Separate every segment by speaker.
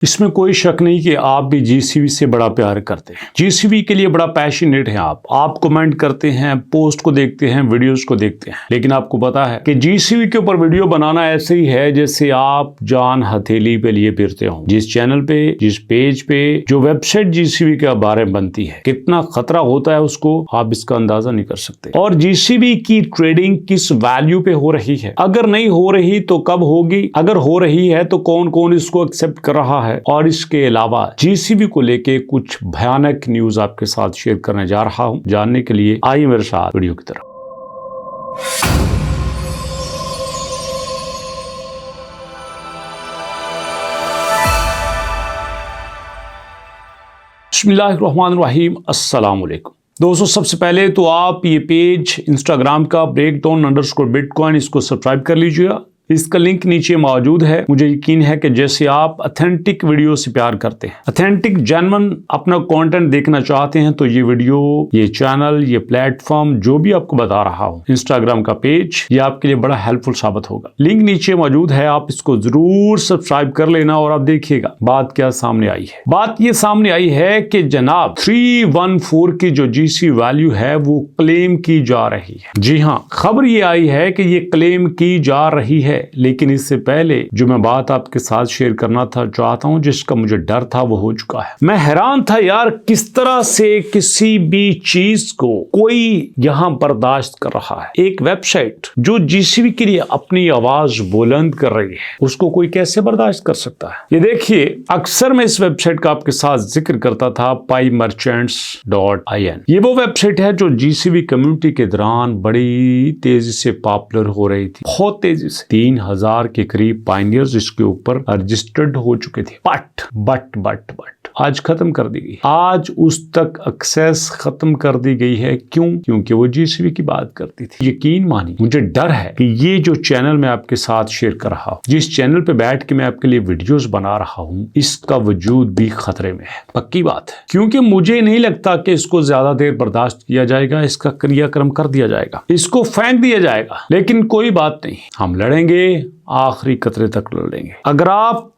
Speaker 1: इसमें कोई शक नहीं कि आप भी जीसीबी से बड़ा प्यार करते हैं, जीसीबी के लिए बड़ा पैशनेट हैं आप कमेंट करते हैं, पोस्ट को देखते हैं, वीडियोस को देखते हैं। लेकिन आपको पता है कि जीसीबी के ऊपर वीडियो बनाना ऐसे ही है जैसे आप जान हथेली पे लिए फिरते हो। जिस चैनल पे, जिस पेज पे, जो वेबसाइट जीसीबी के बारे में बनती है, कितना खतरा होता है उसको आप इसका अंदाजा नहीं कर सकते। और जीसीबी की ट्रेडिंग किस वैल्यू पे हो रही है, अगर नहीं हो रही तो कब होगी, अगर हो रही है तो कौन कौन इसको एक्सेप्ट कर रहा है। और इसके अलावा जीसीबी को लेके कुछ भयानक न्यूज आपके साथ शेयर करने जा रहा हूं। जानने के लिए आइए मेरे साथ वीडियो की तरफ। बिस्मिल्लाहिर्रहमानिर्रहीम, अस्सलाम वालेकुम। दोस्तों, सबसे पहले तो आप ये पेज इंस्टाग्राम का breakdown_bitcoin इसको सब्सक्राइब कर लीजिएगा। इसका लिंक नीचे मौजूद है। मुझे यकीन है कि जैसे आप ऑथेंटिक वीडियो से प्यार करते हैं, ऑथेंटिक जेन्युइन अपना कंटेंट देखना चाहते हैं, तो ये वीडियो, ये चैनल, ये प्लेटफॉर्म जो भी आपको बता रहा हूं, इंस्टाग्राम का पेज, ये आपके लिए बड़ा हेल्पफुल साबित होगा। लिंक नीचे मौजूद है, आप इसको जरूर सब्सक्राइब कर लेना। और आप देखिएगा बात क्या सामने आई है। बात ये सामने आई है कि जनाब 314 की जो जीसी वैल्यू है वो क्लेम की जा रही है। जी हाँ, खबर ये आई है कि ये क्लेम की जा रही है। लेकिन इससे पहले जो मैं बात आपके साथ शेयर करना चाहता हूं, जिसका मुझे डर था, वो हो चुका है। मैं हैरान था यार, किस तरह से किसी भी चीज को कोई यहां बर्दाश्त कर रहा है। एक वेबसाइट जो जीसीबी के लिए अपनी आवाज बुलंद कर रही है, उसको कोई कैसे बर्दाश्त कर सकता है। ये देखिए, अक्सर मैं इस वेबसाइट का आपके साथ जिक्र करता था, PyMerchants.in। ये वो वेबसाइट है जो जीसीबी कम्युनिटी के दौरान बड़ी तेजी से पॉपुलर हो रही थी, बहुत तेजी से। 3000 के करीब पायनियर्स इसके ऊपर रजिस्टर्ड हो चुके थे। बट आज खत्म कर दी गई। आज उस तक एक्सेस खत्म कर दी गई है। क्यों? क्योंकि वो जीसीबी की बात करती थी। यकीन मानिए, मुझे डर है कि ये जो चैनल मैं आपके साथ शेयर कर रहा हूँ, जिस चैनल पे बैठ के मैं आपके लिए वीडियोस बना रहा हूँ, इसका वजूद भी खतरे में है। पक्की बात है, क्योंकि मुझे नहीं लगता कि इसको ज्यादा देर बर्दाश्त किया जाएगा। इसका क्रियाक्रम कर दिया जाएगा, इसको फेंक दिया जाएगा। लेकिन कोई बात नहीं, हम लड़ेंगे, आखिरी कतरे तक लड़ेंगे। अगर आप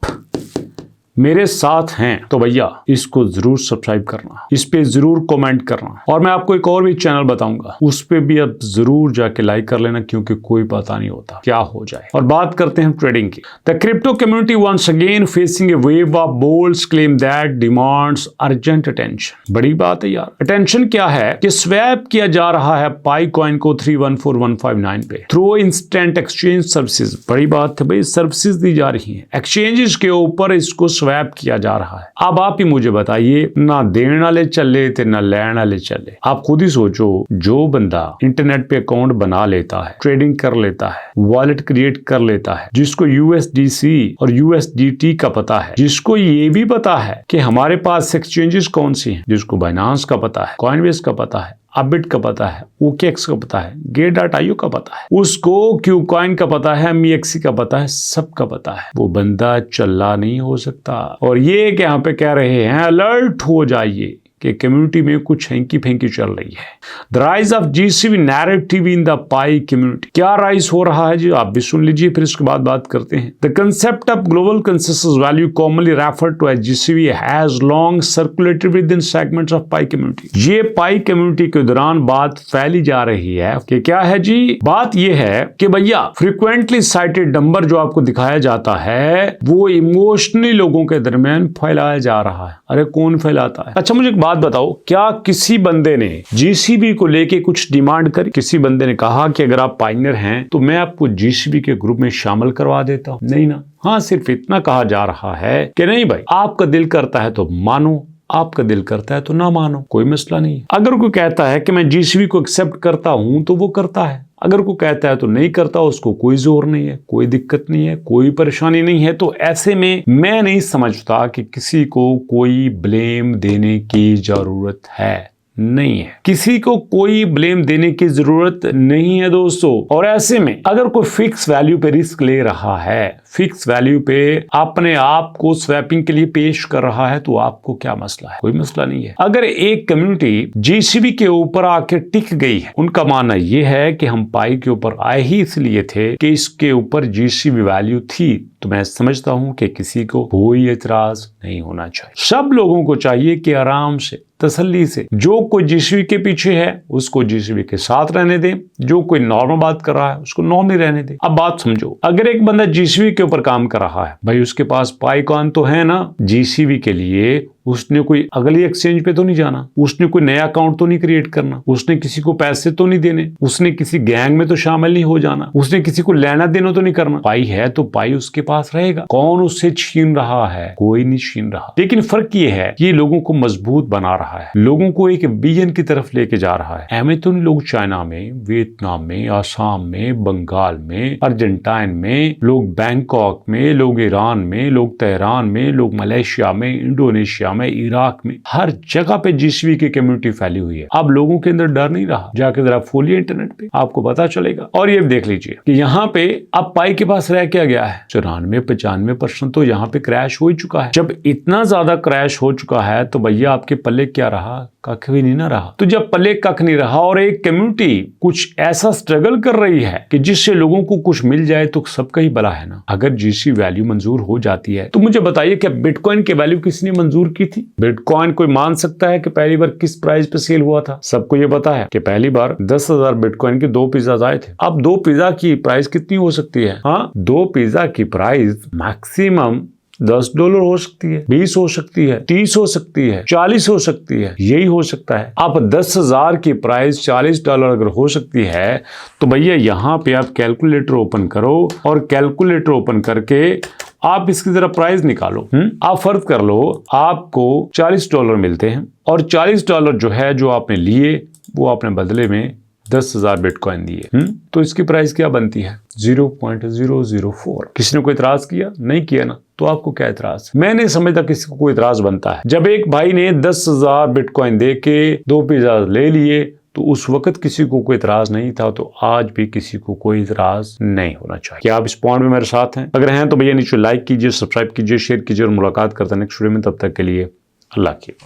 Speaker 1: मेरे साथ हैं तो भैया इसको जरूर सब्सक्राइब करना, इस पे जरूर कमेंट करना। और मैं आपको एक और भी चैनल बताऊंगा, उस पे भी आप जरूर जाके लाइक कर लेना, क्योंकि कोई पता नहीं होता क्या हो जाए। और बात करते हैं ट्रेडिंग की। The crypto community once again facing a wave of bold claim that demands urgent attention. बड़ी बात है यार। अटेंशन क्या है कि स्वैप किया जा रहा है पाई कॉइन को 314159 पे थ्रू इंस्टेंट एक्सचेंज सर्विसेज। बड़ी बात है भाई, सर्विसेज दी जा रही है एक्सचेंजेस के ऊपर, इसको स्वैप किया जा रहा है। अब आप ही मुझे बताइए, ना देने वाले चले थे ना लेने वाले चले। आप खुद ही सोचो, जो बंदा इंटरनेट पे अकाउंट बना लेता है, ट्रेडिंग कर लेता है, वॉलेट क्रिएट कर लेता है, जिसको यूएसडीसी और यूएसडीटी का पता है, जिसको ये भी पता है कि हमारे पास एक्सचेंजेस कौन सी हैं, जिसको बाइनांस का पता है, कॉइनबेस का पता है, अबिट का पता है, OKX का पता है, Gate.io का पता है, उसको क्यूकॉइन का पता है, MEXC का पता है, सबका पता है। वो बंदा चल्ला नहीं हो सकता। और ये कि यहाँ पे कह रहे हैं अलर्ट हो जाइए कि कम्युनिटी में कुछ हैंकी फेंकी चल रही है। The rise of GCB narrative in the pi community. क्या राइज हो रहा है जी, आप भी सुन लीजिए, फिर इसके बाद बात करते हैं। The concept of global consensus value commonly referred to as GCB has long circulated within segments of Pi community. ये पाई कम्युनिटी के दौरान बात फैली जा रही है कि क्या है जी, बात ये है कि भैया फ्रिक्वेंटली साइटेड नंबर जो आपको दिखाया जाता है, वो इमोशनली लोगों के दरमियान फैलाया जा रहा है। अरे कौन फैलाता है? अच्छा मुझे एक बात बताओ, क्या किसी बंदे ने जीसीबी को लेके कुछ डिमांड करी? किसी बंदे ने कहा कि अगर आप पायनियर हैं तो मैं आपको जीसीबी के ग्रुप में शामिल करवा देता हूं? नहीं ना। हाँ, सिर्फ इतना कहा जा रहा है कि नहीं भाई, आपका दिल करता है तो मानो, आपका दिल करता है तो ना मानो, कोई मसला नहीं। अगर कोई कहता है कि मैं जीसीबी को एक्सेप्ट करता हूं तो वो करता है, अगर कोई कहता है तो नहीं करता, उसको कोई जोर नहीं है, कोई दिक्कत नहीं है, कोई परेशानी नहीं है। तो ऐसे में मैं नहीं समझता कि किसी को कोई ब्लेम देने की जरूरत है। नहीं है, किसी को कोई ब्लेम देने की जरूरत नहीं है दोस्तों। और ऐसे में अगर कोई फिक्स वैल्यू पे रिस्क ले रहा है, फिक्स वैल्यू पे अपने आप को स्वैपिंग के लिए पेश कर रहा है तो आपको क्या मसला है? कोई मसला नहीं है। अगर एक कम्युनिटी जीसीबी के ऊपर आके टिक गई है, उनका मानना यह है कि हम पाई के ऊपर आए ही इसलिए थे कि इसके ऊपर जीसीबी वैल्यू थी, तो मैं समझता हूं कि किसी को कोई एतराज नहीं होना चाहिए। सब लोगों को चाहिए कि आराम से, तसल्ली से, जो कोई जीसीबी के पीछे है उसको जीसीबी के साथ रहने दें, जो कोई नॉर्मल बात कर रहा है उसको नॉर्मल रहने दें। अब बात समझो, अगर एक बंदा जीसीबी के ऊपर काम कर रहा है, भाई उसके पास पाइकॉइन तो है ना, जीसीबी के लिए उसने कोई अगली एक्सचेंज पे तो नहीं जाना, उसने कोई नया अकाउंट तो नहीं क्रिएट करना, उसने किसी को पैसे तो नहीं देने, उसने किसी गैंग में तो शामिल नहीं हो जाना, उसने किसी को लेना देना तो नहीं करना। पाई है तो पाई उसके पास रहेगा। कौन उससे छीन रहा है? कोई नहीं छीन रहा। लेकिन फर्क ये है, ये लोगों को मजबूत बना रहा है, लोगों को एक विजन की तरफ लेके जा रहा है। अमेज़न लोग चाइना में, वियतनाम में, आसाम में, बंगाल में, अर्जेंटाइन में, लोग बैंकॉक में, लोग ईरान में, लोग तेहरान में, लोग मलेशिया में, इंडोनेशिया में, इराक में, हर जगह पे जीसीबी की कम्युनिटी फैली हुई है। अब लोगों के अंदर डर नहीं रहा। जाके जरा खोलिए इंटरनेट पे, आपको पता चलेगा। और ये देख लीजिए कि यहाँ पे अब पाई के पास रह क्या गया है, 94-95% तो यहाँ पे क्रैश हो ही चुका है। जब इतना ज्यादा क्रैश हो चुका है तो भैया आपके पल्ले क्या रहा? कख भी नहीं ना रहा। तो जब पल्ले कख नहीं रहा और एक कम्युनिटी कुछ ऐसा स्ट्रगल कर रही है कि जिससे लोगों को कुछ मिल जाए तो सबका ही भला है ना। अगर जीसी वैल्यू मंजूर हो जाती है तो मुझे बताइए कि बिटकॉइन की वैल्यू किसने मंजूर की थी? बिटकॉइन कोई मान सकता है कि पहली बार किस प्राइस पे सेल हुआ था? सबको ये पता है कि पहली बार 10,000 बिटकॉइन के 2 पिज्जा आए थे। अब 2 पिज्जा की प्राइस कितनी हो सकती है? हाँ, 2 पिज्जा की प्राइस मैक्सिमम $10 हो सकती है, 20 हो सकती है, 30 हो सकती है, 40 हो सकती है, यही हो सकता है। आप 10,000 की प्राइस $40 अगर हो सकती है तो भैया यहाँ पे आप कैलकुलेटर ओपन करो और कैलकुलेटर ओपन करके आप इसकी जरा प्राइस निकालो। आप फर्ज कर लो आपको $40 मिलते हैं और $40 जो है जो आपने लिए वो आपने बदले में 10,000 बिटकॉइन दिए, तो इसकी प्राइस क्या बनती है? 0.004। किसी ने कोई इतराज किया? नहीं किया ना, तो आपको क्या इतराज? मैं नहीं समझता किसी को कोई इतराज बनता है। जब एक भाई ने 10,000 बिटकॉइन दे के 2 पिज्जा ले लिए तो उस वक्त किसी को कोई इतराज नहीं था, तो आज भी किसी को कोई इतराज नहीं होना चाहिए। क्या आप इस पॉइंट में मेरे साथ हैं? अगर हैं तो भैया नीचे लाइक कीजिए, सब्सक्राइब कीजिए, शेयर कीजिए और मुलाकात करते हैं नेक्स्ट वीडियो में। तब तक के लिए अल्लाह की।